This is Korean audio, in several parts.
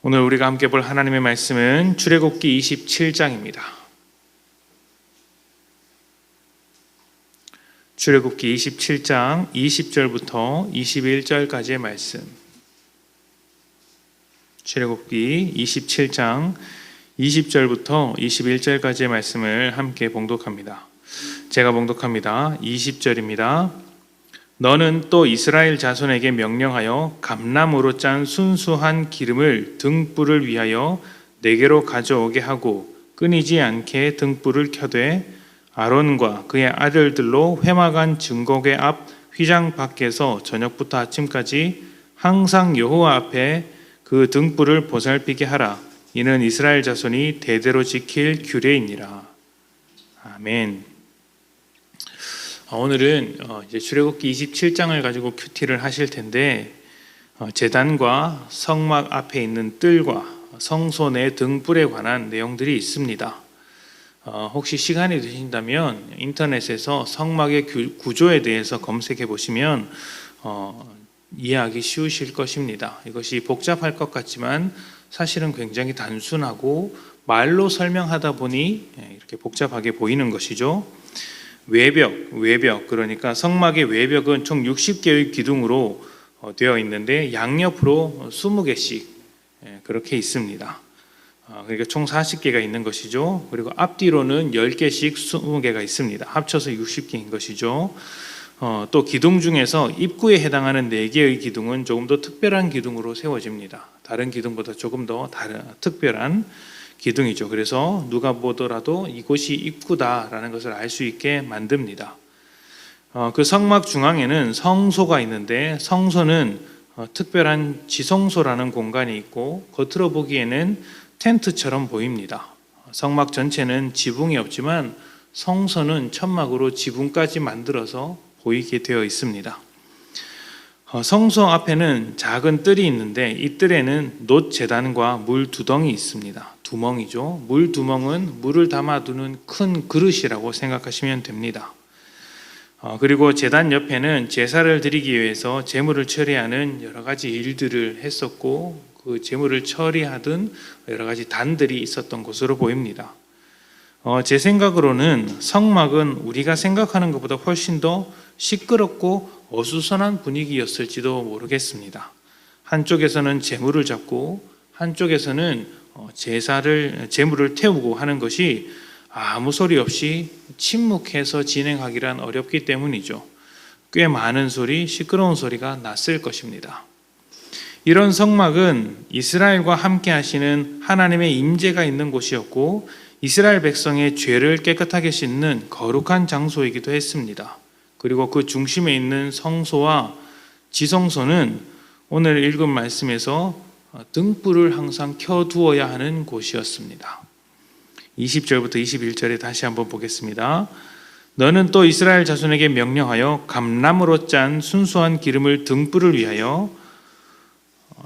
오늘 우리가 함께 볼 하나님의 말씀은 출애굽기 27장입니다. 출애굽기 27장 20절부터 21절까지의 말씀. 출애굽기 27장 20절부터 21절까지의 말씀을 함께 봉독합니다. 제가 봉독합니다. 20절입니다. 너는 또 이스라엘 자손에게 명령하여 감람으로 짠 순수한 기름을 등불을 위하여 내게로 가져오게 하고 끊이지 않게 등불을 켜되 아론과 그의 아들들로 회막안 증거궤 앞 휘장 밖에서 저녁부터 아침까지 항상 여호와 앞에 그 등불을 보살피게 하라. 이는 이스라엘 자손이 대대로 지킬 규례이니라. 아멘. 오늘은 이제 출애굽기 27장을 가지고 큐티를 하실 텐데 제단과 성막 앞에 있는 뜰과 성소 내 등불에 관한 내용들이 있습니다. 혹시 시간이 되신다면 인터넷에서 성막의 구조에 대해서 검색해 보시면 이해하기 쉬우실 것입니다. 이것이 복잡할 것 같지만 사실은 굉장히 단순하고 말로 설명하다 보니 이렇게 복잡하게 보이는 것이죠. 외벽 그러니까 성막의 외벽은 총 60개의 기둥으로 되어 있는데 양옆으로 20개씩 그렇게 있습니다. 그러니까 총 40개가 있는 것이죠. 그리고 앞뒤로는 10개씩 20개가 있습니다. 합쳐서 60개인 것이죠. 또 기둥 중에서 입구에 해당하는 4개의 기둥은 조금 더 특별한 기둥으로 세워집니다. 다른 기둥보다 조금 더 특별한 기둥이죠. 그래서 누가 보더라도 이곳이 입구다라는 것을 알 수 있게 만듭니다. 그 성막 중앙에는 성소가 있는데 성소는 특별한 지성소라는 공간이 있고 겉으로 보기에는 텐트처럼 보입니다. 성막 전체는 지붕이 없지만 성소는 천막으로 지붕까지 만들어서 보이게 되어 있습니다. 성소 앞에는 작은 뜰이 있는데 이 뜰에는 놋 제단과 물 두덩이 있습니다. 두멍이죠. 물 두멍은 물을 담아두는 큰 그릇이라고 생각하시면 됩니다. 그리고 제단 옆에는 제사를 드리기 위해서 제물을 처리하는 여러 가지 일들을 했었고 그 제물을 처리하던 여러 가지 단들이 있었던 것으로 보입니다. 제 생각으로는 성막은 우리가 생각하는 것보다 훨씬 더 시끄럽고 어수선한 분위기였을지도 모르겠습니다. 한쪽에서는 제물을 잡고 한쪽에서는 제물을 태우고 하는 것이 아무 소리 없이 침묵해서 진행하기란 어렵기 때문이죠. 꽤 많은 소리, 시끄러운 소리가 났을 것입니다. 이런 성막은 이스라엘과 함께 하시는 하나님의 임재가 있는 곳이었고 이스라엘 백성의 죄를 깨끗하게 씻는 거룩한 장소이기도 했습니다. 그리고 그 중심에 있는 성소와 지성소는 오늘 읽은 말씀에서 등불을 항상 켜두어야 하는 곳이었습니다. 20절부터 21절에 다시 한번 보겠습니다. 너는 또 이스라엘 자손에게 명령하여 감람으로 짠 순수한 기름을 등불을 위하여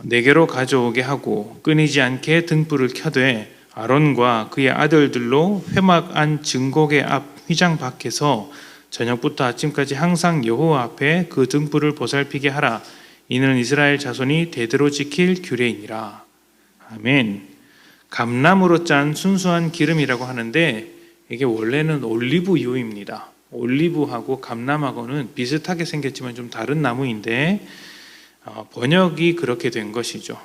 내게로 가져오게 하고 끊이지 않게 등불을 켜되 아론과 그의 아들들로 회막 안 증거궤 앞 휘장 밖에서 저녁부터 아침까지 항상 여호와 앞에 그 등불을 보살피게 하라. 이는 이스라엘 자손이 대대로 지킬 규례이니라. 아멘. 감람으로 짠 순수한 기름이라고 하는데 이게 원래는 올리브유입니다. 올리브하고 감람하고는 비슷하게 생겼지만 좀 다른 나무인데 번역이 그렇게 된 것이죠.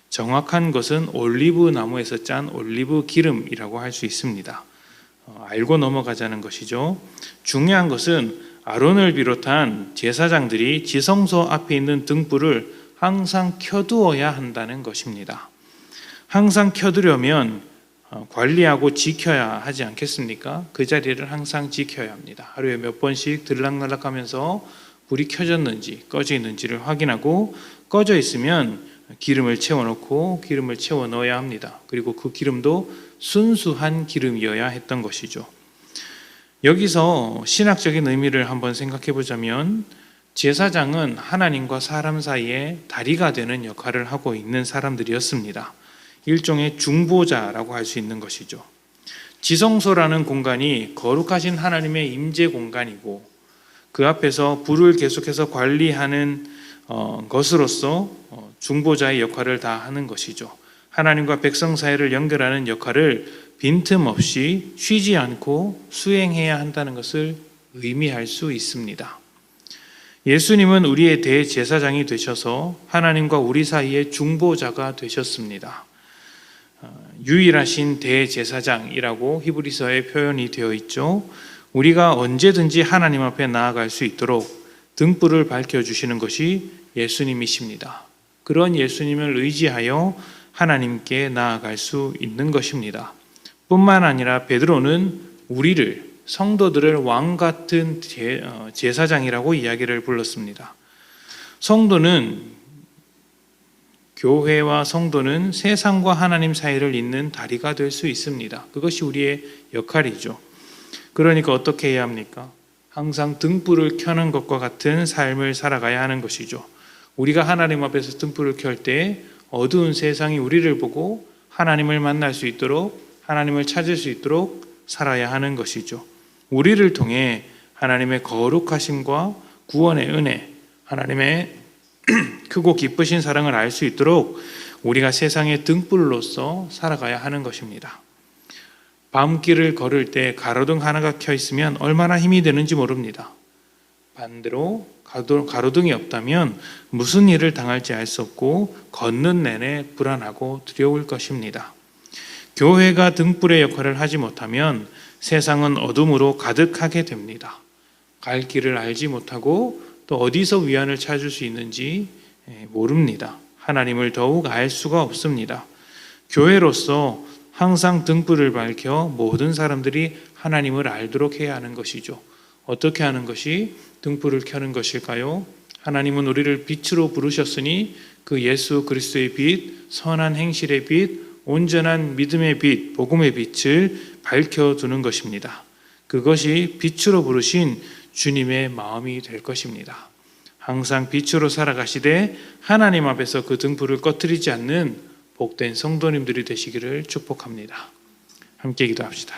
정확한 것은 올리브 나무에서 짠 올리브 기름이라고 할 수 있습니다. 알고 넘어가자는 것이죠. 중요한 것은 아론을 비롯한 제사장들이 지성소 앞에 있는 등불을 항상 켜두어야 한다는 것입니다. 항상 켜두려면 관리하고 지켜야 하지 않겠습니까? 그 자리를 항상 지켜야 합니다. 하루에 몇 번씩 들락날락하면서 불이 켜졌는지 꺼져 있는지를 확인하고 꺼져 있으면 기름을 채워놓고 기름을 채워 넣어야 합니다. 그리고 그 기름도 순수한 기름이어야 했던 것이죠. 여기서 신학적인 의미를 한번 생각해 보자면 제사장은 하나님과 사람 사이에 다리가 되는 역할을 하고 있는 사람들이었습니다. 일종의 중보자라고 할 수 있는 것이죠. 지성소라는 공간이 거룩하신 하나님의 임재 공간이고 그 앞에서 불을 계속해서 관리하는 것으로서 중보자의 역할을 다 하는 것이죠. 하나님과 백성 사이를 연결하는 역할을 빈틈없이 쉬지 않고 수행해야 한다는 것을 의미할 수 있습니다. 예수님은 우리의 대제사장이 되셔서 하나님과 우리 사이의 중보자가 되셨습니다. 유일하신 대제사장이라고 히브리서에 표현이 되어 있죠. 우리가 언제든지 하나님 앞에 나아갈 수 있도록 등불을 밝혀주시는 것이 예수님이십니다. 그런 예수님을 의지하여 하나님께 나아갈 수 있는 것입니다. 뿐만 아니라 베드로는 우리를, 성도들을 왕 같은 제사장이라고 이야기를 불렀습니다. 교회와 성도는 세상과 하나님 사이를 잇는 다리가 될 수 있습니다. 그것이 우리의 역할이죠. 그러니까 어떻게 해야 합니까? 항상 등불을 켜는 것과 같은 삶을 살아가야 하는 것이죠. 우리가 하나님 앞에서 등불을 켤 때 어두운 세상이 우리를 보고 하나님을 만날 수 있도록, 하나님을 찾을 수 있도록 살아야 하는 것이죠. 우리를 통해 하나님의 거룩하심과 구원의 은혜, 하나님의 크고 기쁘신 사랑을 알 수 있도록 우리가 세상의 등불로서 살아가야 하는 것입니다. 밤길을 걸을 때 가로등 하나가 켜 있으면 얼마나 힘이 되는지 모릅니다. 반대로 가로등이 없다면 무슨 일을 당할지 알 수 없고 걷는 내내 불안하고 두려울 것입니다. 교회가 등불의 역할을 하지 못하면 세상은 어둠으로 가득하게 됩니다. 갈 길을 알지 못하고 또 어디서 위안을 찾을 수 있는지 모릅니다. 하나님을 더욱 알 수가 없습니다. 교회로서 항상 등불을 밝혀 모든 사람들이 하나님을 알도록 해야 하는 것이죠. 어떻게 하는 것이 등불을 켜는 것일까요? 하나님은 우리를 빛으로 부르셨으니 그 예수 그리스도의 빛, 선한 행실의 빛, 온전한 믿음의 빛, 복음의 빛을 밝혀두는 것입니다. 그것이 빛으로 부르신 주님의 마음이 될 것입니다. 항상 빛으로 살아가시되 하나님 앞에서 그 등불을 꺼뜨리지 않는 복된 성도님들이 되시기를 축복합니다. 함께 기도합시다.